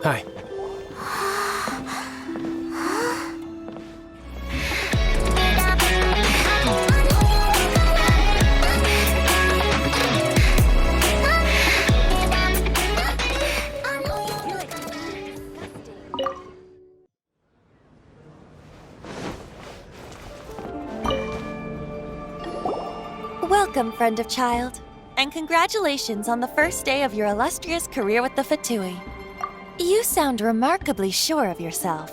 Hi. Welcome, friend of child, and congratulations on the first day of your illustrious career with the Fatui. You sound remarkably sure of yourself.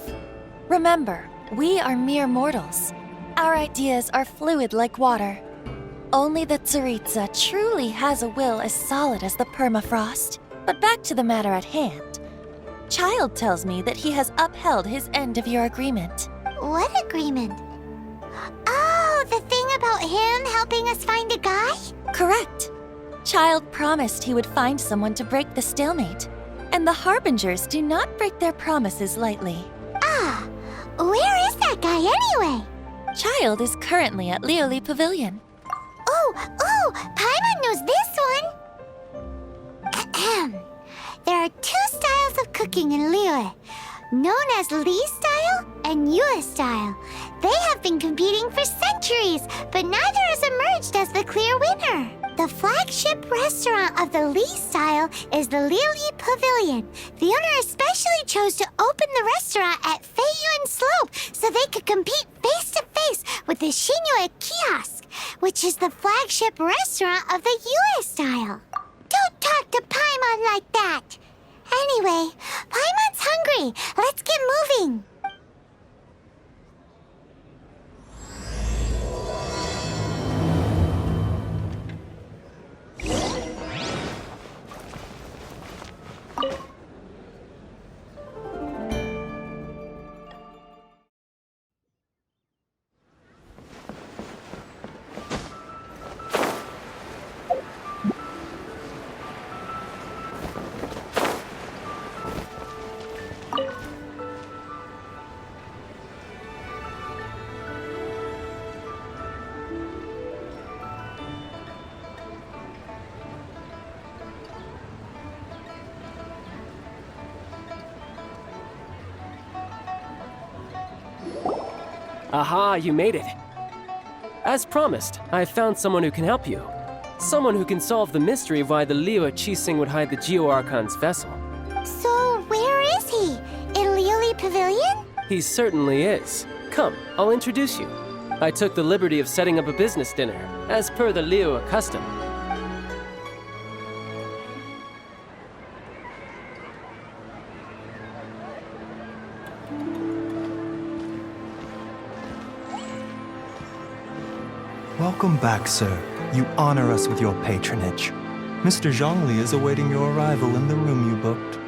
Remember, we are mere mortals. Our ideas are fluid like water. Only the Tsaritsa truly has a will as solid as the permafrost. But back to the matter at hand. Child tells me that he has upheld his end of your agreement. What agreement? Oh, the thing about him helping us find a guy? Correct. Child promised he would find someone to break the stalemate. And the Harbingers do not break their promises lightly. Ah, where is that guy anyway? Child is currently at Liyue Pavilion. Oh, Paimon knows this one. Ahem. There are two styles of cooking in Liyue, known as Li style and Yue style. They have been competing for centuries, but neither has emerged as the clear winner. The flagship restaurant of the Li style is the Liyue Pavilion. The owner especially chose to open the restaurant at Feiyuan Slope so they could compete face-to-face with the Xinyue Kiosk, which is the flagship restaurant of the Yue style. Don't talk to Paimon like that. Anyway, Paimon's hungry. Let's get moving. Aha, you made it. As promised, I found someone who can help you. Someone who can solve the mystery of why the Liyue Qixing would hide the Geo-Archon's vessel. So, where is he? In Liyue Pavilion? He certainly is. Come, I'll introduce you. I took the liberty of setting up a business dinner, as per the Liyue custom. Welcome back, sir. You honor us with your patronage. Mr. Zhongli is awaiting your arrival in the room you booked.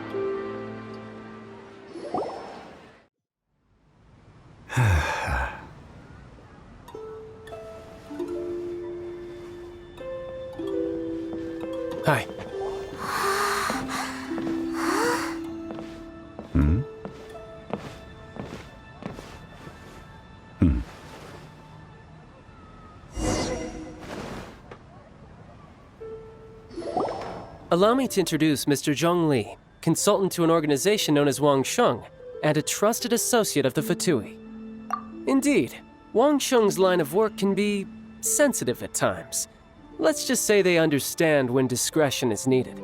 Hi. Allow me to introduce Mr. Zhongli, consultant to an organization known as Wangsheng, and a trusted associate of the Fatui. Indeed, Wangsheng's line of work can be sensitive at times. Let's just say they understand when discretion is needed.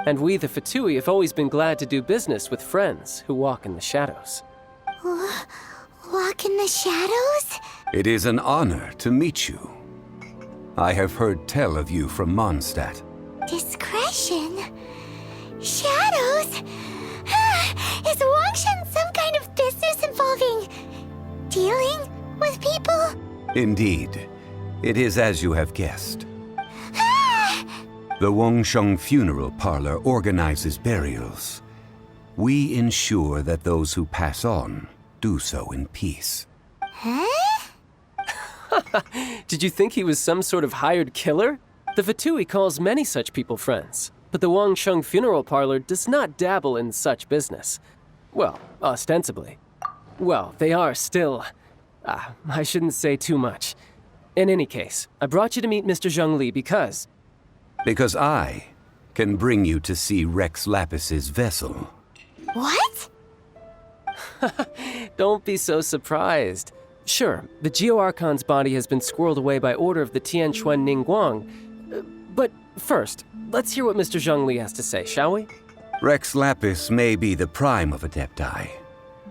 And we, the Fatui, have always been glad to do business with friends who walk in the shadows. Walk in the shadows? It is an honor to meet you. I have heard tell of you from Mondstadt. Discretion? Shadows? Is Wangsheng some kind of business involving dealing with people? Indeed. It is as you have guessed. The Wangsheng Funeral Parlor organizes burials. We ensure that those who pass on do so in peace. Huh? Did you think he was some sort of hired killer? The Fatui calls many such people friends, but the Wangsheng Funeral Parlor does not dabble in such business. Well, ostensibly. Well, they are still... I shouldn't say too much. In any case, I brought you to meet Mr. Zhongli because... Because I can bring you to see Rex Lapis's vessel. What? Don't be so surprised. Sure, the Geo-Archon's body has been squirreled away by order of the Tianquan Ningguang. But first, let's hear what Mr. Zhongli has to say, shall we? Rex Lapis may be the prime of Adepti,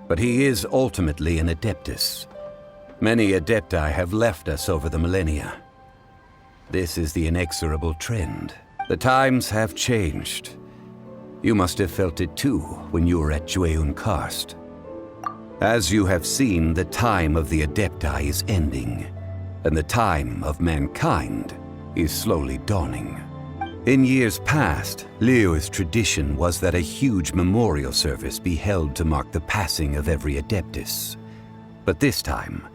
but he is ultimately an Adeptus. Many Adepti have left us over the millennia. This is the inexorable trend. The times have changed. You must have felt it too when you were at Jueyun Karst. As you have seen, the time of the Adepti is ending, and the time of mankind is slowly dawning. In years past, Liyue's tradition was that a huge memorial service be held to mark the passing of every Adeptus. But this time,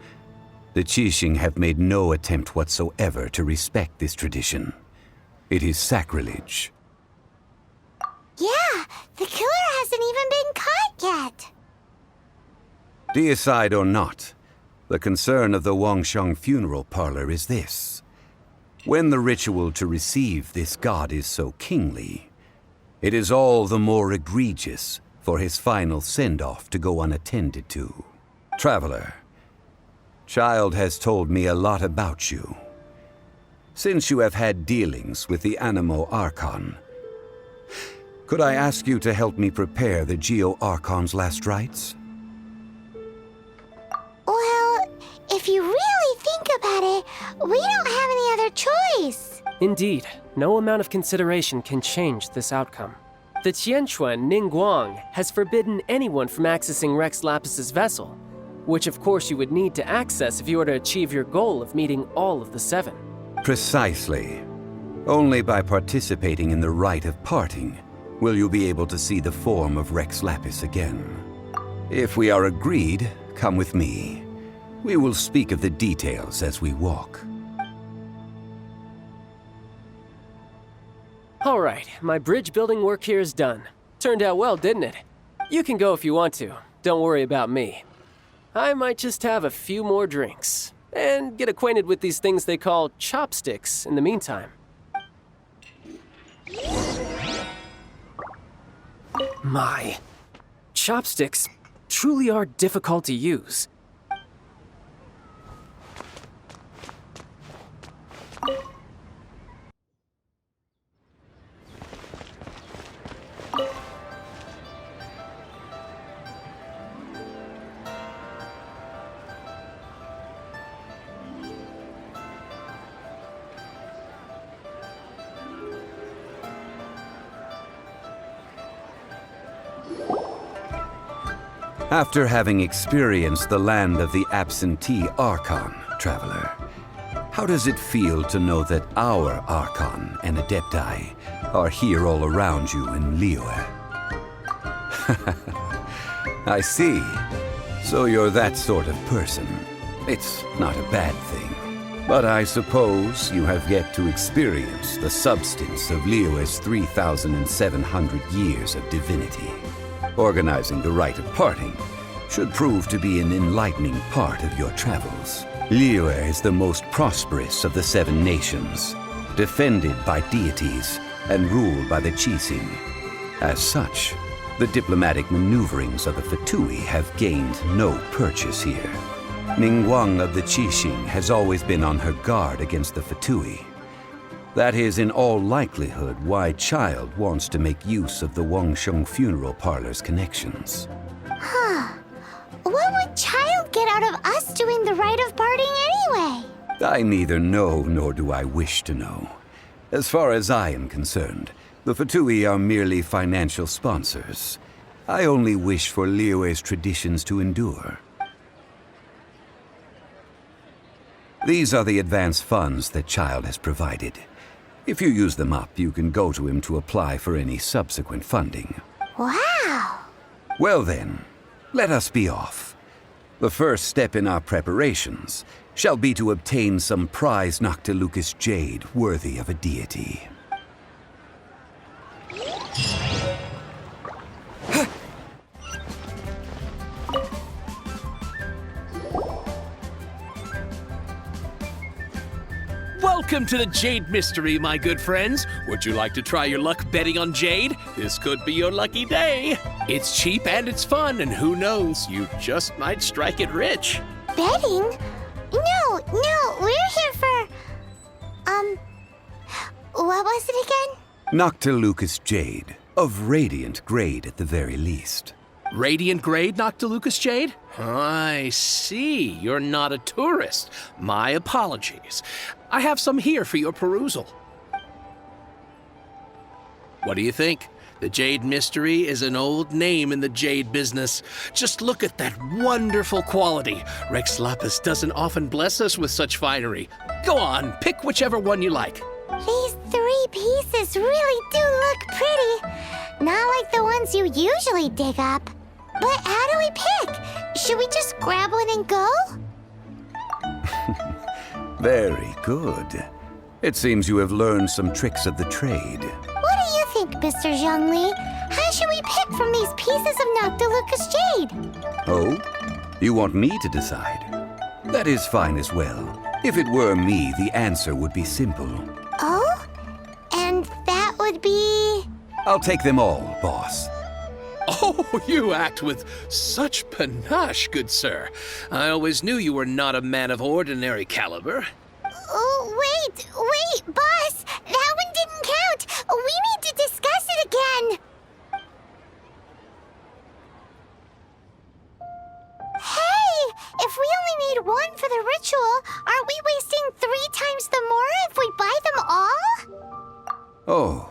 the Qixing have made no attempt whatsoever to respect this tradition. It is sacrilege. Yeah, the killer hasn't even been caught yet. Deicide or not, the concern of the Wangsheng funeral parlor is this. When the ritual to receive this god is so kingly, it is all the more egregious for his final send-off to go unattended to. Traveler, Child has told me a lot about you. Since you have had dealings with the Animo Archon, could I ask you to help me prepare the Geo-Archon's last rites? Well, if you really think about it, we don't have any other choice. Indeed, no amount of consideration can change this outcome. The Tianquan Ningguang has forbidden anyone from accessing Rex Lapis's vessel, which of course you would need to access if you were to achieve your goal of meeting all of the seven. Precisely. Only by participating in the rite of parting will you be able to see the form of Rex Lapis again. If we are agreed, come with me. We will speak of the details as we walk. All right, my bridge building work here is done. Turned out well, didn't it? You can go if you want to. Don't worry about me. I might just have a few more drinks and get acquainted with these things they call chopsticks in the meantime. My, chopsticks truly are difficult to use. After having experienced the land of the absentee Archon, Traveler, how does it feel to know that our Archon and Adepti are here all around you in Liyue? I see. So you're that sort of person. It's not a bad thing. But I suppose you have yet to experience the substance of Liyue's 3,700 years of divinity. Organizing the rite of parting should prove to be an enlightening part of your travels. Liyue is the most prosperous of the seven nations, defended by deities and ruled by the Qixing. As such, the diplomatic maneuverings of the Fatui have gained no purchase here. Ningguang of the Qixing has always been on her guard against the Fatui. That is in all likelihood why Child wants to make use of the Wangsheng funeral parlor's connections. Huh. What would Child get out of us doing the rite of parting anyway? I neither know nor do I wish to know. As far as I am concerned, the Fatui are merely financial sponsors. I only wish for Liyue's traditions to endure. These are the advance funds that Child has provided. If you use them up, you can go to him to apply for any subsequent funding. Wow! Well then, let us be off. The first step in our preparations shall be to obtain some prize Noctilucous jade worthy of a deity. Welcome to the Jade Mystery, my good friends. Would you like to try your luck betting on Jade? This could be your lucky day. It's cheap and it's fun, and who knows, you just might strike it rich. Betting? No, we're here for... what was it again? Noctilucous Jade, of radiant grade at the very least. Radiant grade, Noctilucous Jade? I see. You're not a tourist. My apologies. I have some here for your perusal. What do you think? The Jade Mystery is an old name in the jade business. Just look at that wonderful quality. Rex Lapis doesn't often bless us with such finery. Go on, pick whichever one you like. These 3 pieces really do look pretty. Not like the ones you usually dig up. But how do we pick? Should we just grab one and go? Very good. It seems you have learned some tricks of the trade. What do you think, Mr. Zhongli? How should we pick from these pieces of Noctilucous Jade? Oh? You want me to decide? That is fine as well. If it were me, the answer would be simple. Oh? And that would be... I'll take them all, boss. Oh, you act with such panache, good sir. I always knew you were not a man of ordinary caliber. Oh, wait, boss! That one didn't count! We need to discuss it again! Hey! If we only need one for the ritual, aren't we wasting 3 times the Mora if we buy them all? Oh,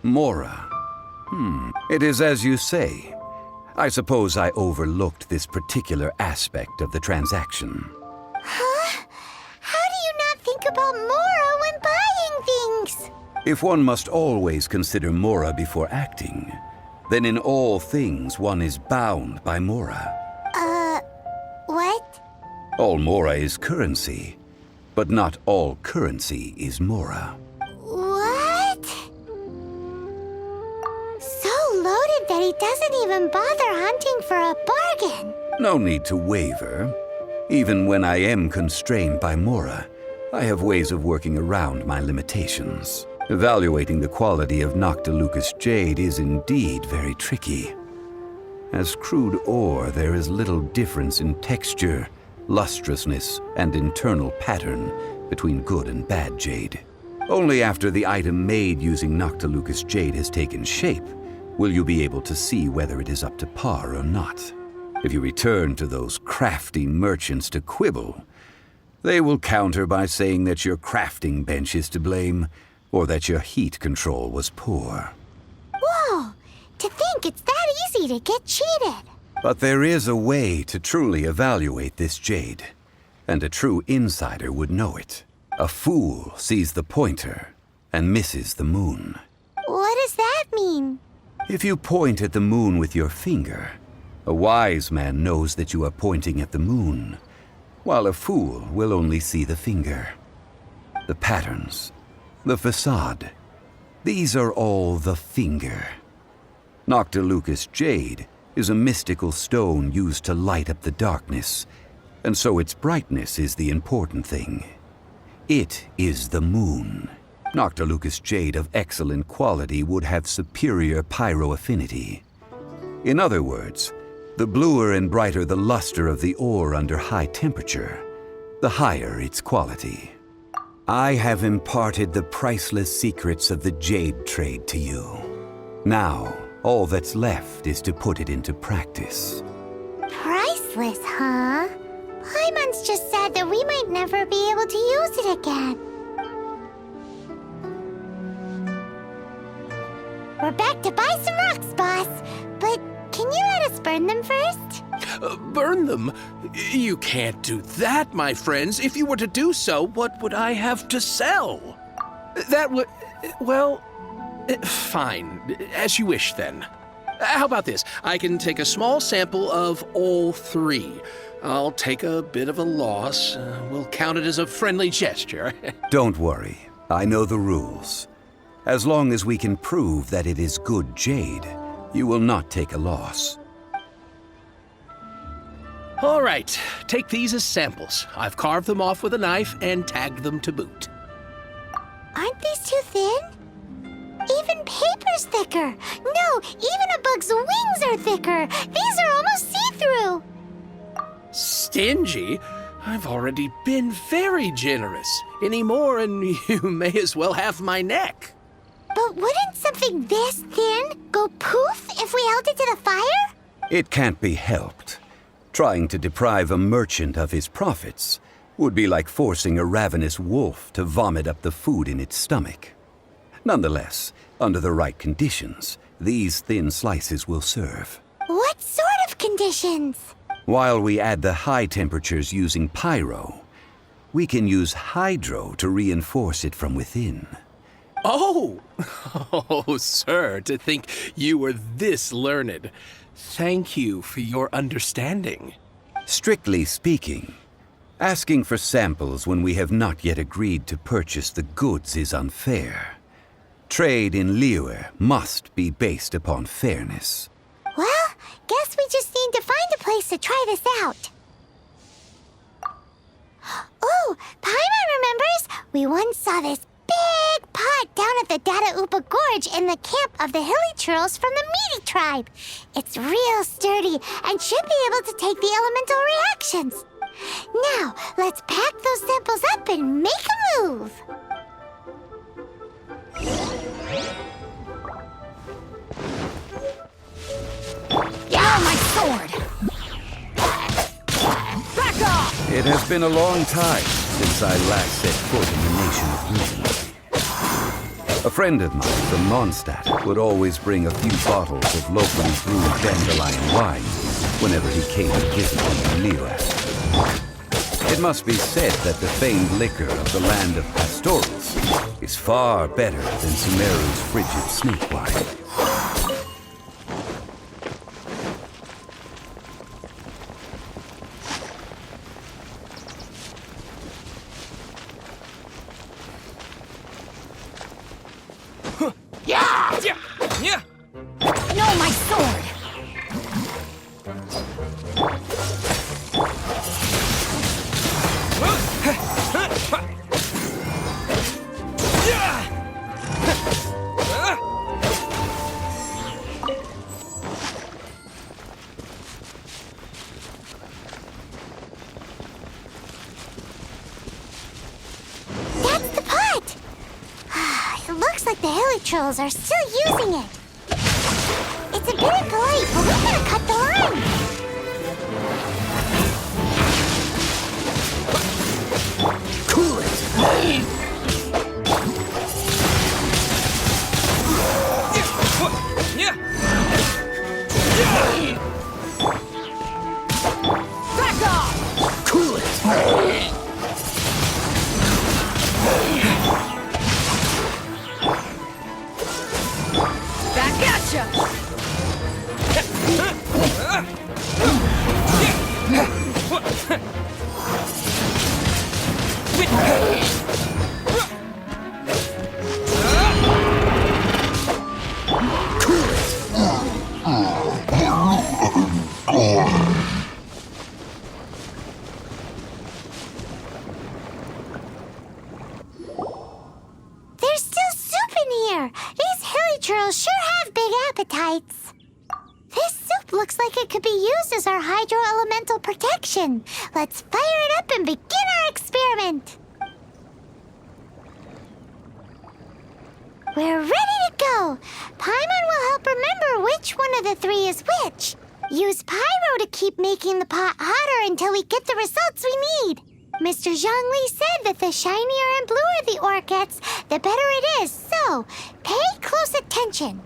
Mora. It is as you say. I suppose I overlooked this particular aspect of the transaction. Huh? How do you not think about Mora when buying things? If one must always consider Mora before acting, then in all things one is bound by Mora. What? All Mora is currency, but not all currency is Mora. What? So loaded that he doesn't even bother hunting for a bargain. No need to waver. Even when I am constrained by Mora, I have ways of working around my limitations. Evaluating the quality of Noctilucous Jade is indeed very tricky. As crude ore, there is little difference in texture, lustrousness, and internal pattern between good and bad jade. Only after the item made using Noctilucous Jade has taken shape will you be able to see whether it is up to par or not. If you return to those crafty merchants to quibble, they will counter by saying that your crafting bench is to blame, or that your heat control was poor. Whoa! To think it's that easy to get cheated. But there is a way to truly evaluate this jade, and a true insider would know it. A fool sees the pointer and misses the moon. What does that mean? If you point at the moon with your finger, a wise man knows that you are pointing at the moon, while a fool will only see the finger. The patterns, the facade, these are all the finger. Noctilucous Jade is a mystical stone used to light up the darkness, and so its brightness is the important thing. It is the moon. Noctilucous Jade of excellent quality would have superior pyroaffinity. In other words, the bluer and brighter the luster of the ore under high temperature, the higher its quality. I have imparted the priceless secrets of the jade trade to you. Now, all that's left is to put it into practice. Priceless, huh? Paimon's just said that we might never be able to use it again. We're back to buy some rocks, boss. But can you let us burn them first? Burn them? You can't do that, my friends. If you were to do so, what would I have to sell? That would... well... fine. As you wish, then. How about this? I can take a small sample of all 3. I'll take a bit of a loss. We'll count it as a friendly gesture. Don't worry. I know the rules. As long as we can prove that it is good jade, you will not take a loss. All right. Take these as samples. I've carved them off with a knife and tagged them to boot. Aren't these too thin? Even paper's thicker. No, even a bug's wings are thicker. These are almost see-through. Stingy? I've already been very generous. Any more and you may as well have my neck. But wouldn't something this thin go poof if we held it to the fire? It can't be helped. Trying to deprive a merchant of his profits would be like forcing a ravenous wolf to vomit up the food in its stomach. Nonetheless, under the right conditions, these thin slices will serve. What sort of conditions? While we add the high temperatures using pyro, we can use hydro to reinforce it from within. Oh! Oh, sir, to think you were this learned. Thank you for your understanding. Strictly speaking, asking for samples when we have not yet agreed to purchase the goods is unfair. Trade in Liyue must be based upon fairness. Well, guess we just need to find a place to try this out. Oh, Paimon remembers we once saw this big pot down at the Data Upa Gorge in the camp of the hilly churls from the Meaty tribe. It's real sturdy and should be able to take the elemental reactions. Now, let's pack those samples up and make a move. Yeah, my sword! Back off! It has been a long time since I last set foot in the nation of Moonfinger. A friend of mine from Mondstadt would always bring a few bottles of locally brewed dandelion wine whenever he came to visit me in Liyue. It must be said that the famed liquor of the land of pastorals is far better than Sumeru's frigid snake wine. No, my sword! That's the pot! It looks like the hilly trolls are still using it. It's a bit impolite, but we gotta cut the line. Cool it! Back off! Cool it! Back at ya! There's still soup in here. These hilly trolls sure have big appetites. This soup looks like it could be used as our hydro-elemental protection. Let's fire it up and begin our experiment. We're ready to go. Paimon will help remember which one of the three is which. Use pyro to keep making the pot hotter until we get the results we need. Mr. Zhongli said that the shinier and bluer the ore gets, the better it is. So, pay close attention.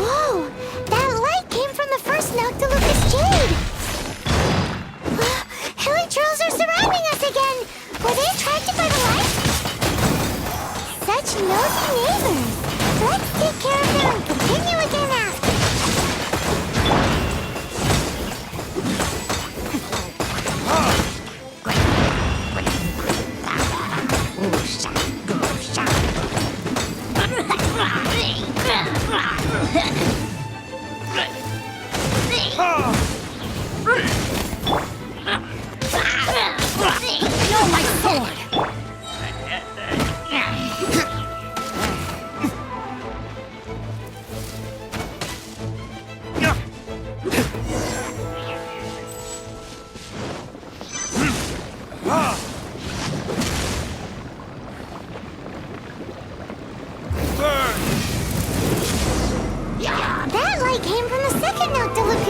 Whoa! That light came from the first Noctilucous Jade! Hilly trolls are surrounding us again! Were they attracted by the light? Such nosy neighbors! Let's take care of them and continue again after.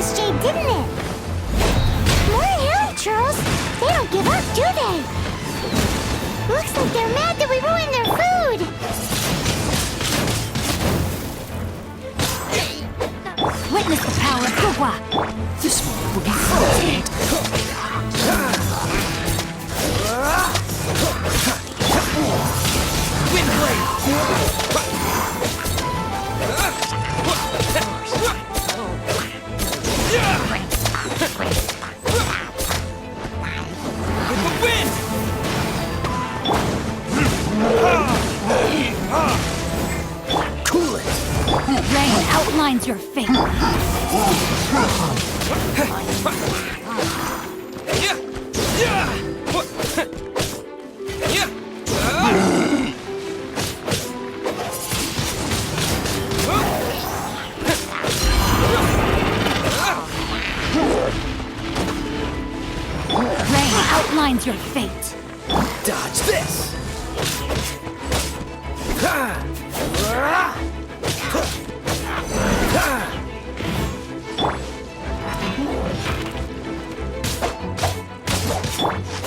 Lucas Jade, didn't it? More him, Charles. They don't give up, do they? Looks like they're mad that we ruined their food. Witness the power of Gugwa. This one will be frozen. Cool it! Rain outlines your fate. Rain outlines your fate. Dodge this!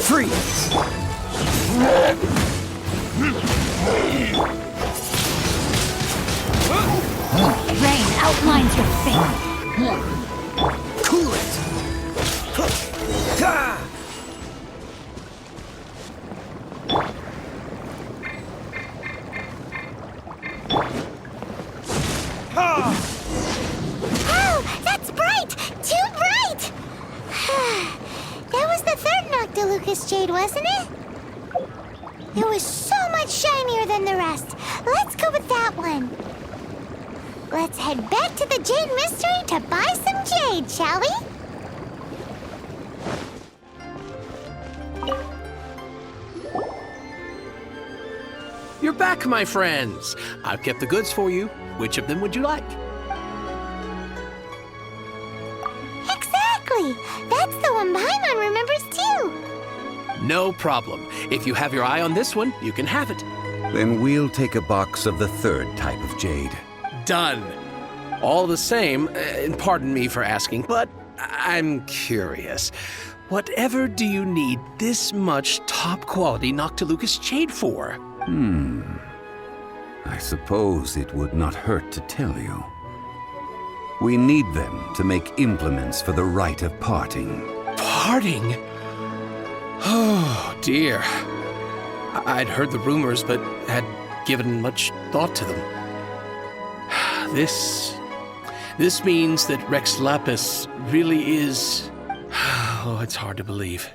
Freeze! Rain outlines your fate. Cool it! Oh, that's bright! Too bright! That was the third Noctilucous Jade, wasn't it? It was so much shinier than the rest. Let's go with that one. Let's head back to the Jade Mystery to buy some jade, shall we? You're back, my friends. I've kept the goods for you. Which of them would you like? Exactly! That's the one Paimon remembers too. No problem. If you have your eye on this one, you can have it. Then we'll take a box of the third type of jade. Done. All the same, and pardon me for asking, but I'm curious. Whatever do you need this much top-quality Noctilucous Jade for? I suppose it would not hurt to tell you. We need them to make implements for the rite of parting. Parting? Oh, dear. I'd heard the rumors, but had given much thought to them. This means that Rex Lapis really is... Oh, it's hard to believe.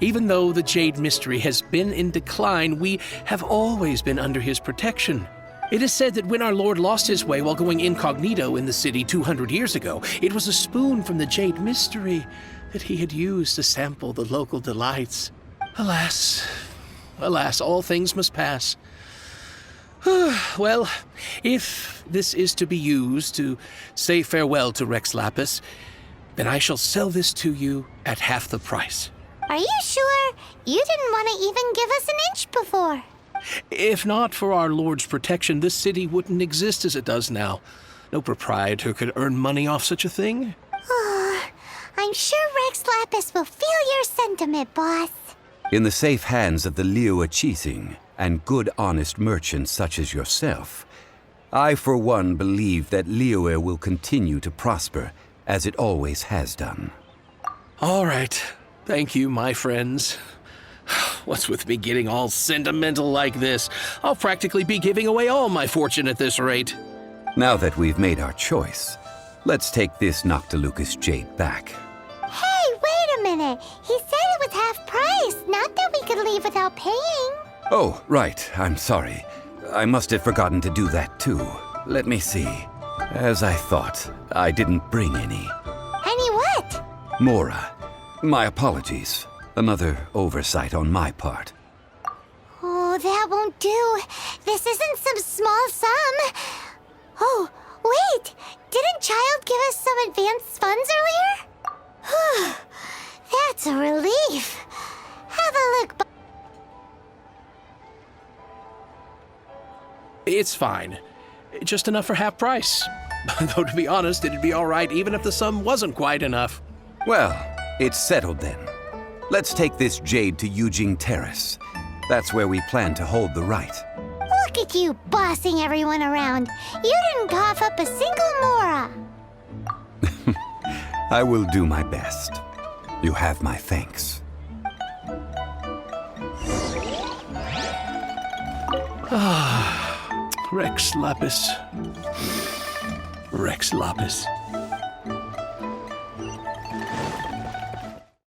Even though the Jade Mystery has been in decline, we have always been under his protection. It is said that when our Lord lost his way while going incognito in the city 200 years ago, it was a spoon from the Jade Mystery that he had used to sample the local delights. Alas, all things must pass. Well, if this is to be used to say farewell to Rex Lapis, then I shall sell this to you at half the price. Are you sure? You didn't want to even give us an inch before. If not for our Lord's protection, this city wouldn't exist as it does now. No proprietor could earn money off such a thing. I'm sure Rex Lapis will feel your sentiment, boss. In the safe hands of the Liyue Chising and good honest merchants such as yourself, I for one believe that Liyue will continue to prosper as it always has done. All right. Thank you, my friends. What's with me getting all sentimental like this? I'll practically be giving away all my fortune at this rate. Now that we've made our choice, let's take this Noctilucous Jade back. Hey, wait a minute. He said it was half price, not that we could leave without paying. Oh, right. I'm sorry. I must have forgotten to do that too. Let me see. As I thought, I didn't bring any. Any what? Mora. My apologies. Another oversight on my part. Oh, that won't do. This isn't some small sum. Oh, wait. Didn't Child give us some advanced funds earlier? That's a relief. Have a look. It's fine. Just enough for half price. Though to be honest, it'd be all right even if the sum wasn't quite enough. Well, it's settled then. Let's take this jade to Yujing Terrace. That's where we plan to hold the rite. Look at you bossing everyone around. You didn't cough up a single mora. I will do my best. You have my thanks. Rex Lapis. Rex Lapis.